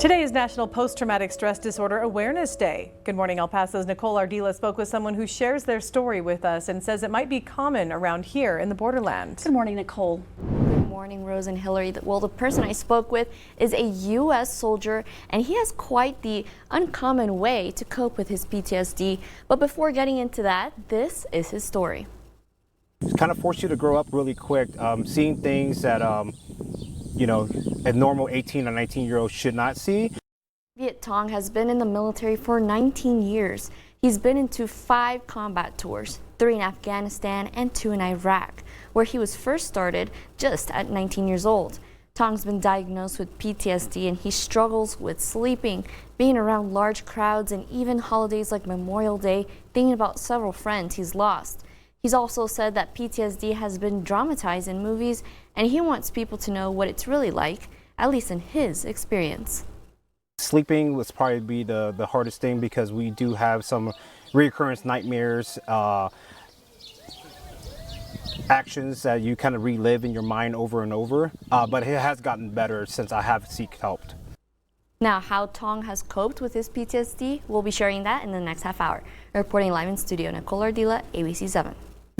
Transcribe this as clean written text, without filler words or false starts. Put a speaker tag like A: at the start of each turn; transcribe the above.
A: Today is National Post-Traumatic Stress Disorder Awareness Day. Good morning, El Paso's Nicole Ardila spoke with someone who shares their story with us and says it might be common around here in the borderland.
B: Good morning, Nicole.
C: Good morning, Rose and Hillary. Well, the person I spoke with is a U.S. soldier, and he has quite the uncommon way to cope with his PTSD. But before getting into that, this is his story.
D: It's kind of forced you to grow up really quick, seeing things that you know, a normal 18 or 19-year-old should not see.
C: Viet Tong has been in the military for 19 years. He's been into 5 combat tours, 3 in Afghanistan and 2 in Iraq, where he was first started just at 19 years old. Tong's been diagnosed with PTSD and he struggles with sleeping, being around large crowds, and even holidays like Memorial Day, thinking about several friends he's lost. He's also said that PTSD has been dramatized in movies, and he wants people to know what it's really like, at least in his experience.
D: Sleeping was probably the hardest thing because we do have some recurrence nightmares, actions that you kind of relive in your mind over and over, but it has gotten better since I have sought help.
C: Now, how Tong has coped with his PTSD, we'll be sharing that in the next half hour. Reporting live in studio, Nicole Ardila, ABC 7.